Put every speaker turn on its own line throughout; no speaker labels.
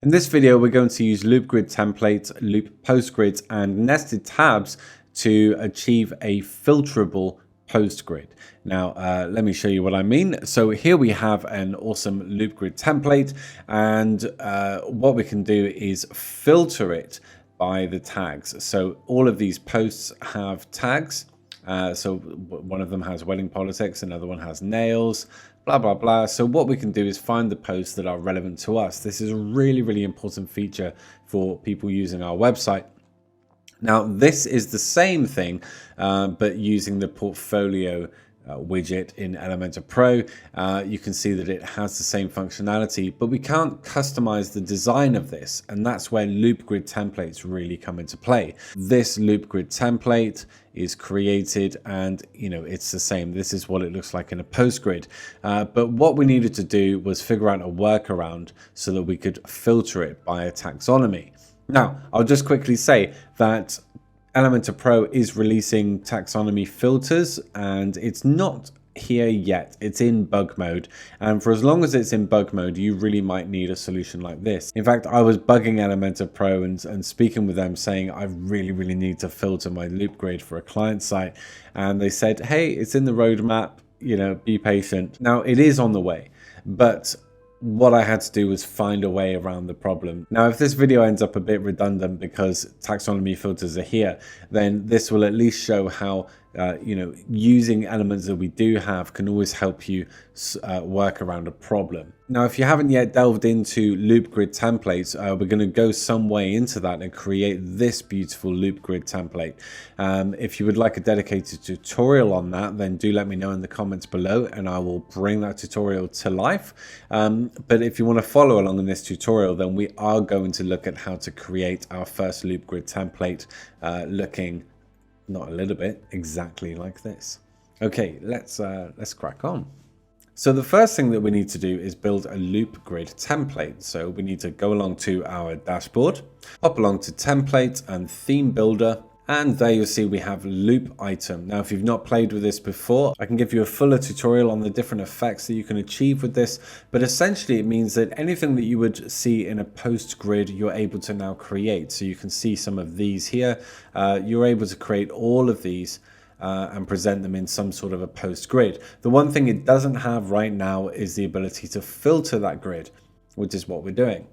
In this video, we're going to use loop grid templates, loop post grids, and nested tabs to achieve a filterable post grid. Now, let me show you what I mean. So here we have an awesome loop grid template, and what we can do is filter it by the tags. So all of these posts have tags. So one of them has wedding politics, another one has nails, blah, blah, blah. So what we can do is find the posts that are relevant to us. This is a really, really important feature for people using our website. Now, this is the same thing, but using the portfolio widget in Elementor Pro. You can see that it has the same functionality, but we can't customize the design of this, and that's where loop grid templates really come into play. This loop grid template is created, and it's the same. This is what it looks like in a post grid, but what we needed to do was figure out a workaround so that we could filter it by a taxonomy. Now, I'll just quickly say that Elementor Pro is releasing taxonomy filters, and it's not here yet. It's in bug mode, and for as long as it's in bug mode, you really might need a solution like this. In fact, I was bugging Elementor Pro and speaking with them, saying I really need to filter my loop grid for a client site, and they said, hey, it's in the roadmap, be patient. Now, it is on the way, but what I had to do was find a way around the problem. Now, if this video ends up a bit redundant because taxonomy filters are here, then this will at least show how using elements that we do have can always help you work around a problem. Now, if you haven't yet delved into loop grid templates, we're going to go some way into that and create this beautiful loop grid template. If you would like a dedicated tutorial on that, then do let me know in the comments below, and I will bring that tutorial to life. But if you want to follow along in this tutorial, then we are going to look at how to create our first loop grid template looking not a little bit, exactly like this. Okay, let's crack on. So the first thing that we need to do is build a loop grid template. So we need to go along to our dashboard, hop along to template and theme builder, and there you'll see we have loop item. Now, if you've not played with this before, I can give you a fuller tutorial on the different effects that you can achieve with this, but essentially it means that anything that you would see in a post grid, you're able to now create. So you can see some of these here. You're able to create all of these and present them in some sort of a post grid. The one thing it doesn't have right now is the ability to filter that grid, which is what we're doing.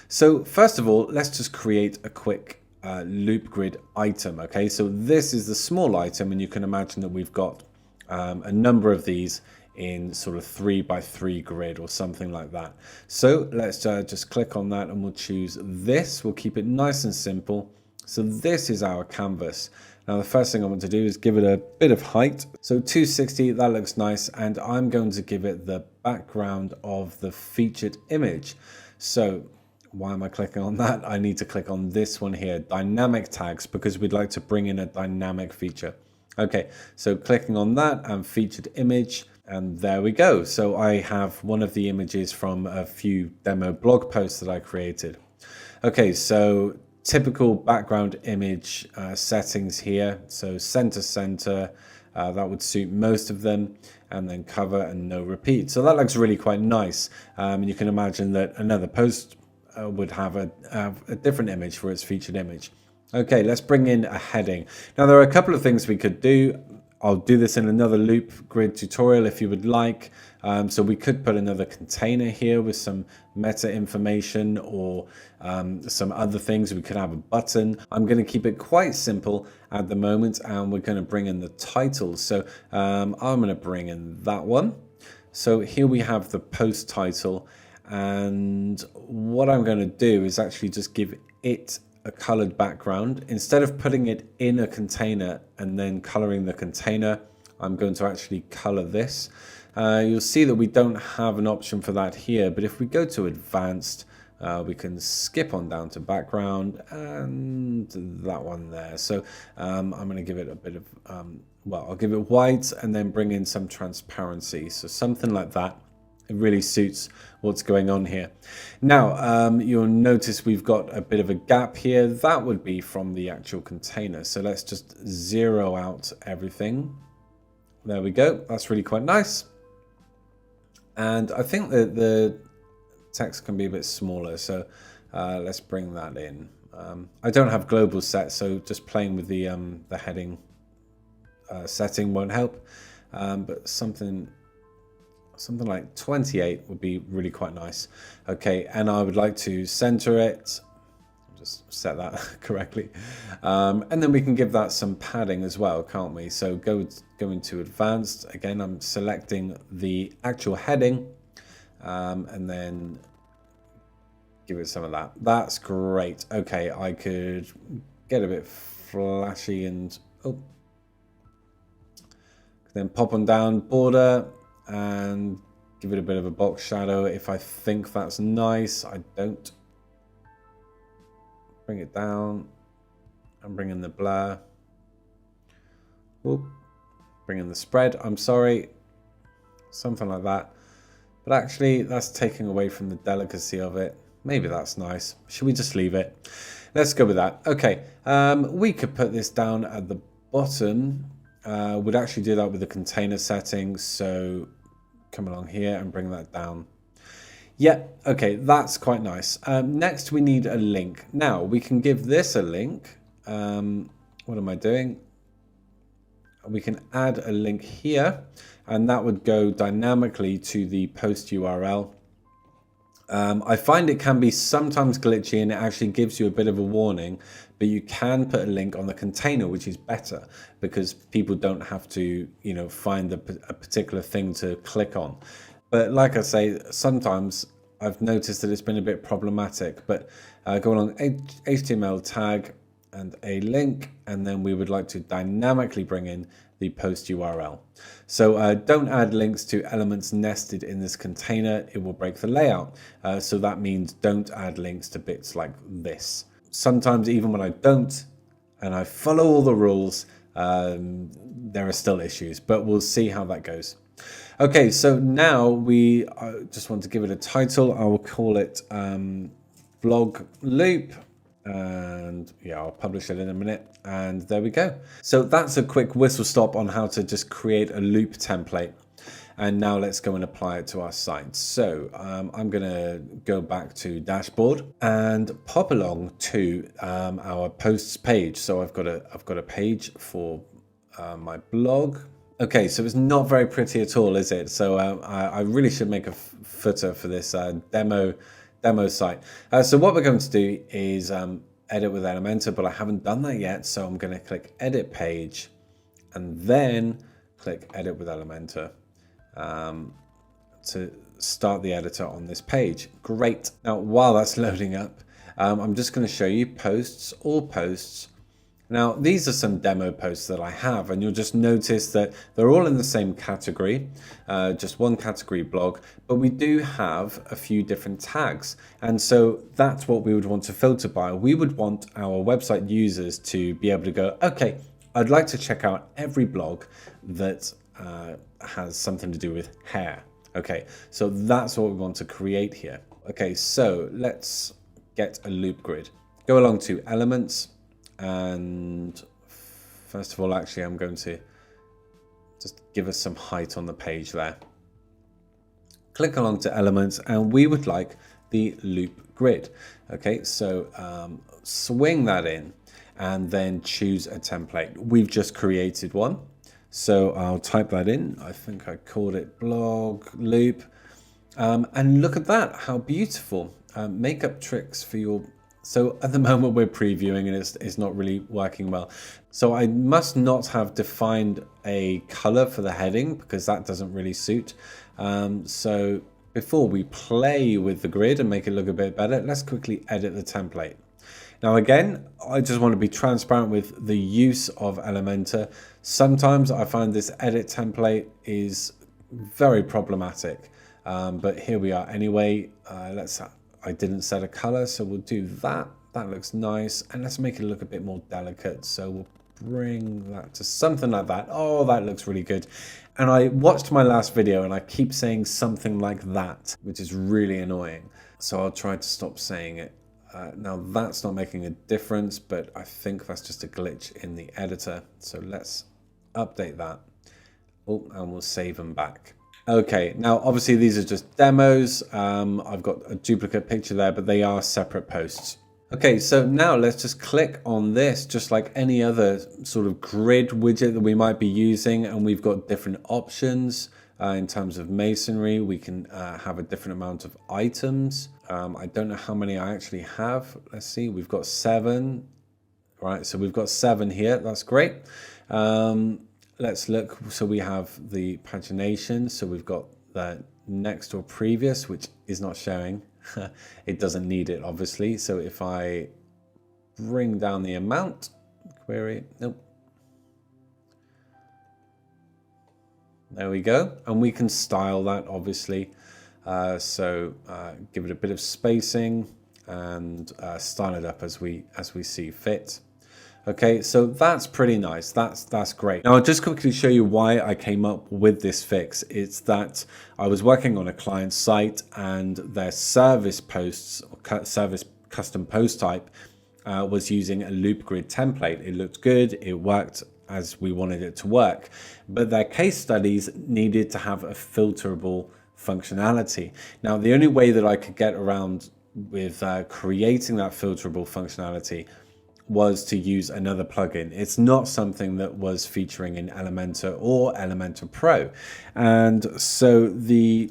So first of all, let's just create a quick loop grid item. Okay, so this is the small item, and you can imagine that we've got a number of these in sort of 3x3 grid or something like that. So let's just click on that, and we'll choose this. We'll keep it nice and simple. So this is our canvas. Now, the first thing I want to do is give it a bit of height. So 260, that looks nice, and I'm going to give it the background of the featured image. So why am I clicking on that? I need to click on this one here, dynamic tags, because we'd like to bring in a dynamic feature. Okay, so clicking on that and featured image, and there we go. So I have one of the images from a few demo blog posts that I created. Okay, so typical background image settings here. So center, that would suit most of them, and then cover and no repeat. So that looks really quite nice. You can imagine that another post would have a different image for its featured image. Okay, let's bring in a heading. Now, there are a couple of things we could do. I'll do this in another loop grid tutorial if you would like. So we could put another container here with some meta information or some other things. We could have a button. I'm going to keep it quite simple at the moment, and we're going to bring in the title. So I'm going to bring in that one. So here we have the post title. And what I'm going to do is actually just give it a colored background. Instead of putting it in a container and then coloring the container, I'm going to actually color this. You'll see that we don't have an option for that here, but if we go to advanced, we can skip on down to background and that one there. So I'm going to give it a bit of, I'll give it white and then bring in some transparency. So something like that. It really suits what's going on here. Now, you'll notice we've got a bit of a gap here. That would be from the actual container. So let's just zero out everything. There we go. That's really quite nice. And I think that the text can be a bit smaller. So Let's bring that in. I don't have global set, so just playing with the heading setting won't help. But something like 28 would be really quite nice. Okay, and I would like to center it. Just set that correctly. And then we can give that some padding as well, can't we? So go into advanced. Again, I'm selecting the actual heading and then give it some of that. That's great. Okay, I could get a bit flashy and then pop on down border and give it a bit of a box shadow if I think that's nice. I don't. Bring it down and bring in the blur. Whoop. Bring in the spread. I'm sorry. Something like that. But actually, that's taking away from the delicacy of it. Maybe that's nice. Should we just leave it? Let's go with that. Okay. We could put this down at the bottom. We'd actually do that with the container settings. So come along here and bring that down. Yeah, okay, that's quite nice. Next, we need a link. Now, we can give this a link. What am I doing? We can add a link here, and that would go dynamically to the post URL. I find it can be sometimes glitchy, and it actually gives you a bit of a warning, but you can put a link on the container, which is better because people don't have to, find a particular thing to click on. But like I say, sometimes I've noticed that it's been a bit problematic. But go along HTML tag and a link, and then we would like to dynamically bring in the post URL. So don't add links to elements nested in this container. It will break the layout. So that means don't add links to bits like this. Sometimes even when I don't, and I follow all the rules, there are still issues. But we'll see how that goes. Okay, so now we just want to give it a title. I will call it blog loop, and yeah, I'll publish it in a minute, and there we go. So that's a quick whistle stop on how to just create a loop template. And now let's go and apply it to our site. So I'm going to go back to dashboard and pop along to our posts page. So I've got a page for my blog. Okay, so it's not very pretty at all, is it? So I really should make a footer for this demo site. So what we're going to do is edit with Elementor, but I haven't done that yet. So I'm going to click Edit Page and then click Edit with Elementor to start the editor on this page. Great. Now, while that's loading up, I'm just going to show you posts, all posts. Now, these are some demo posts that I have, and you'll just notice that they're all in the same category, just one category blog, but we do have a few different tags. And so that's what we would want to filter by. We would want our website users to be able to go, okay, I'd like to check out every blog that has something to do with hair. Okay, so that's what we want to create here. Okay, so let's get a loop grid. Go along to Elements. And first of all, actually, I'm going to just give us some height on the page there. Click along to Elements, and we would like the loop grid. Okay, so swing that in and then choose a template. We've just created one. So I'll type that in. I think I called it blog loop. And look at that, how beautiful. Makeup tricks for your... So at the moment we're previewing and it's not really working well. So I must not have defined a color for the heading because that doesn't really suit. So before we play with the grid and make it look a bit better, let's quickly edit the template. Now again, I just want to be transparent with the use of Elementor. Sometimes I find this edit template is very problematic, but here we are anyway. I didn't set a color, so we'll do that. That looks nice. And let's make it look a bit more delicate. So we'll bring that to something like that. Oh, that looks really good. And I watched my last video and I keep saying something like that, which is really annoying. So I'll try to stop saying it. Now that's not making a difference, but I think that's just a glitch in the editor. So let's update that. Oh, and we'll save them back. Okay, now obviously these are just demos. I've got a duplicate picture there, but they are separate posts. Okay, so now let's just click on this, just like any other sort of grid widget that we might be using, and we've got different options in terms of masonry. We can have a different amount of items. I don't know how many I actually have. Let's see, we've got 7. Right, so we've got 7 here. That's great. Let's look. So we have the pagination. So we've got the next or previous, which is not showing. It doesn't need it, obviously. So if I bring down the amount, query, nope. There we go. And we can style that, obviously. Give it a bit of spacing and style it up as we see fit. Okay, so that's pretty nice. That's great. Now I'll just quickly show you why I came up with this fix. It's that I was working on a client site and their service posts, or service custom post type, was using a loop grid template. It looked good. It worked as we wanted it to work, but their case studies needed to have a filterable functionality. Now the only way that I could get around with creating that filterable functionality was to use another plugin. It's not something that was featuring in Elementor or Elementor Pro. And so the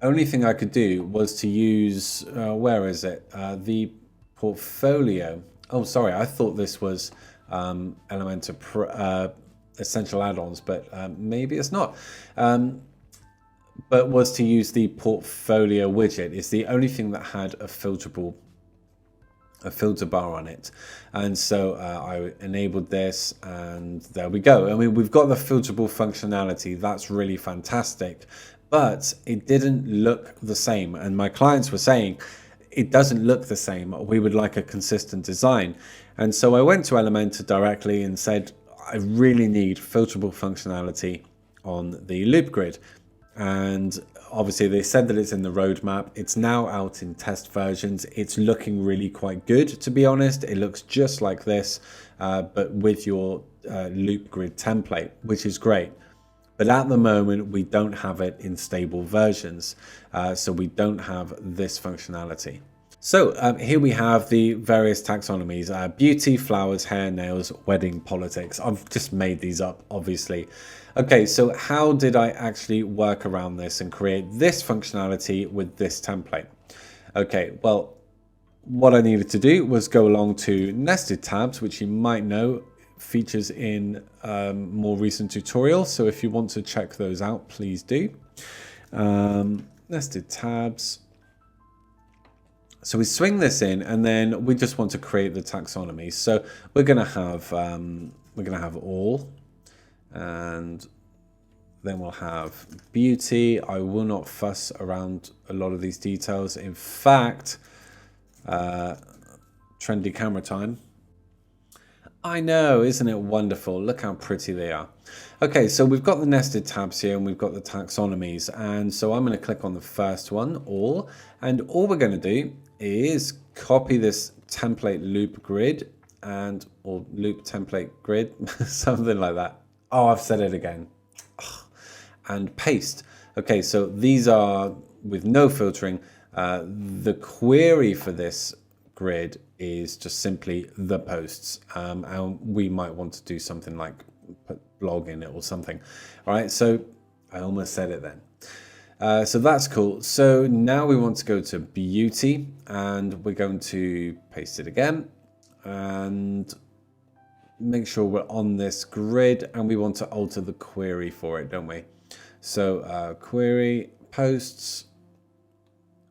only thing I could do was to use, where is it? The portfolio. Oh, sorry, I thought this was Elementor Pro, essential add-ons, but maybe it's not. But was to use the portfolio widget. It's the only thing that had a filter bar on it, and so I enabled this, and there we go. I mean, we've got the filterable functionality. That's really fantastic, but it didn't look the same, and my clients were saying it doesn't look the same. We would like a consistent design. And so I went to Elementor directly and said, I really need filterable functionality on the loop grid. And obviously they said that it's in the roadmap. It's now out in test versions. It's looking really quite good, to be honest. It looks just like this, but with your loop grid template, which is great. But at the moment, we don't have it in stable versions. So we don't have this functionality. So here we have the various taxonomies: beauty, flowers, hair, nails, wedding, politics. I've just made these up, obviously. Okay, so how did I actually work around this and create this functionality with this template? Okay, well, what I needed to do was go along to nested tabs, which you might know features in more recent tutorials. So if you want to check those out, please do. Nested tabs. So we swing this in, and then we just want to create the taxonomy. So we're going to have all, and then we'll have beauty. I will not fuss around a lot of these details. In fact, trendy camera time. I know, isn't it wonderful? Look how pretty they are. Okay, so we've got the nested tabs here, and we've got the taxonomies. And so I'm going to click on the first one, all. And all we're going to do is copy this template loop grid or loop template grid, something like that. Oh, I've said it again. And paste. Okay, so these are with no filtering. The query for this grid is just simply the posts, and we might want to do something like put blog in it or something. All right, so I almost said it then. So that's cool. So now we want to go to beauty, and we're going to paste it again and make sure we're on this grid, and we want to alter the query for it, don't we? So query posts,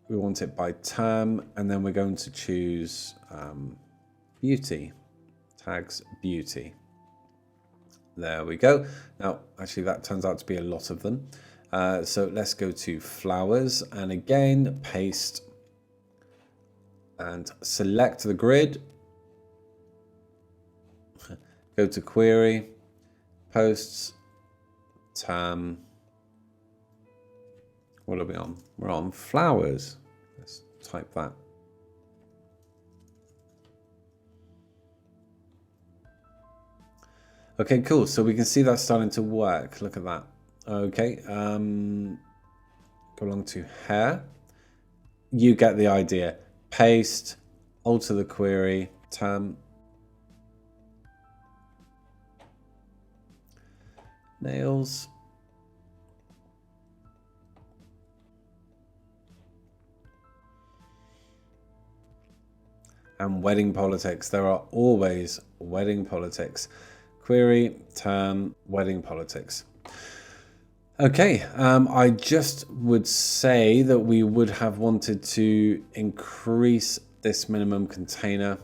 we want it by term, and then we're going to choose beauty, tags beauty. There we go. Now, actually, that turns out to be a lot of them. So let's go to flowers, and again, paste and select the grid. Go to query, posts, term. What are we on? We're on flowers. Let's type that. Okay, cool. So we can see that starting to work. Look at that. Okay. go along to hair. You get the idea. Paste, alter the query, term, nails. And wedding politics. There are always wedding politics. Query, term, wedding politics. Okay, I just would say that we would have wanted to increase this minimum container,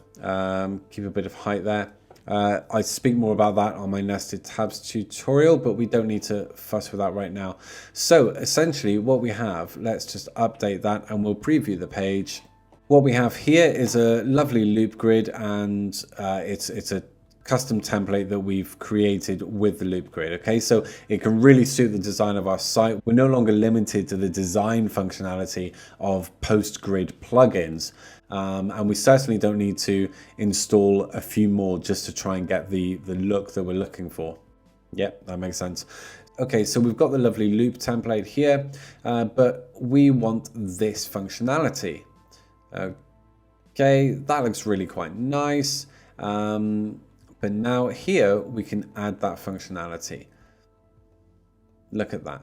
keep a bit of height there. I speak more about that on my nested tabs tutorial, but we don't need to fuss with that right now. So essentially what we have, let's just update that and we'll preview the page. What we have here is a lovely loop grid, and it's a custom template that we've created with the loop grid. Okay, so it can really suit the design of our site. We're no longer limited to the design functionality of post-grid plugins, and we certainly don't need to install a few more just to try and get the look that we're looking for. Yep, that makes sense. Okay, so we've got the lovely loop template here, but we want this functionality. Okay, that looks really quite nice. But now here we can add that functionality. Look at that.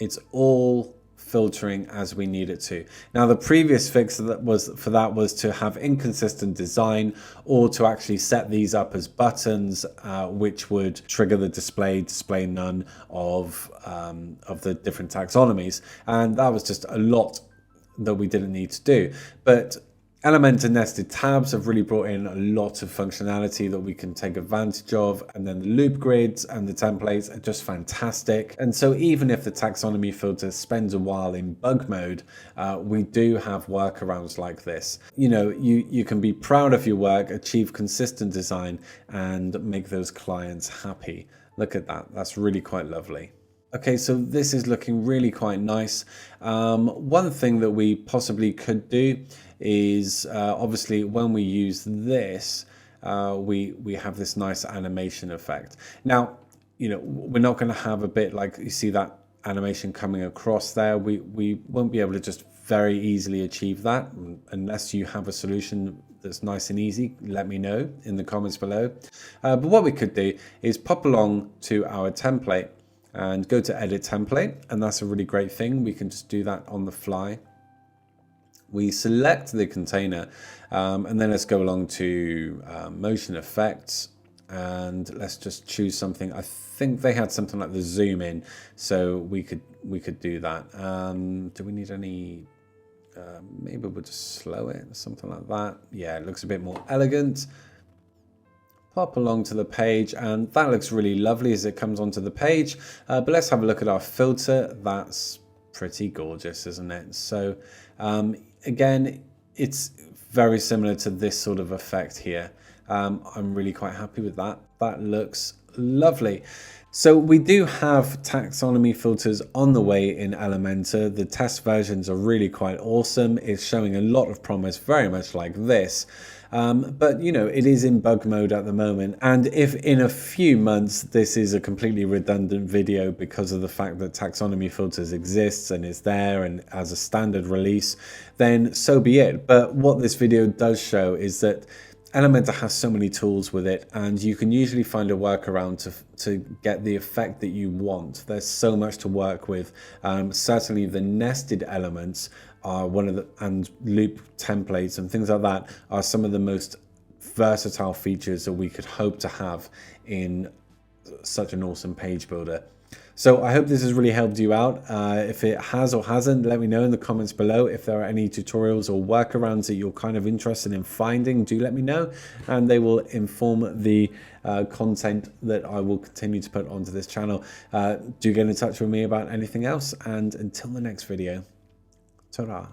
It's all filtering as we need it to. Now the previous fix for that was to have inconsistent design, or to actually set these up as buttons, which would trigger the display none of the different taxonomies. And that was just a lot that we didn't need to do. But Elementor nested tabs have really brought in a lot of functionality that we can take advantage of, and then the loop grids and the templates are just fantastic. And so even if the taxonomy filter spends a while in bug mode, we do have workarounds like this. You know, you can be proud of your work, achieve consistent design, and make those clients happy. Look at that. That's really quite lovely. Okay, so this is looking really quite nice. One thing that we possibly could do is obviously when we use this, we have this nice animation effect. Now, you know, we're not going to have a bit like you see that animation coming across there. We won't be able to just very easily achieve that unless you have a solution that's nice and easy. Let me know in the comments below. But what we could do is pop along to our template and go to edit template, and that's a really great thing. We can just do that on the fly. We select the container, and then let's go along to motion effects, and let's just choose something. I think they had something like the zoom in, so we could do that. Do we need any? Maybe we'll just slow it or something like that. Yeah, it looks a bit more elegant. Pop along to the page, and that looks really lovely as it comes onto the page. But let's have a look at our filter. That's pretty gorgeous, isn't it? So again, it's very similar to this sort of effect here. I'm really quite happy with that. That looks lovely. So we do have taxonomy filters on the way in Elementor. The test versions are really quite awesome. It's showing a lot of promise, very much like this. But you know, it is in bug mode at the moment, and if in a few months this is a completely redundant video because of the fact that taxonomy filters exists and is there and as a standard release, then so be it. But what this video does show is that Elementor has so many tools with it, and you can usually find a workaround to get the effect that you want. There's so much to work with. Certainly the nested elements are one of the, and loop templates and things like that are some of the most versatile features that we could hope to have in such an awesome page builder. So I hope this has really helped you out. If it has or hasn't, let me know in the comments below. If there are any tutorials or workarounds that you're kind of interested in finding, do let me know, and they will inform the content that I will continue to put onto this channel. Do get in touch with me about anything else, and until the next video, ta-ra.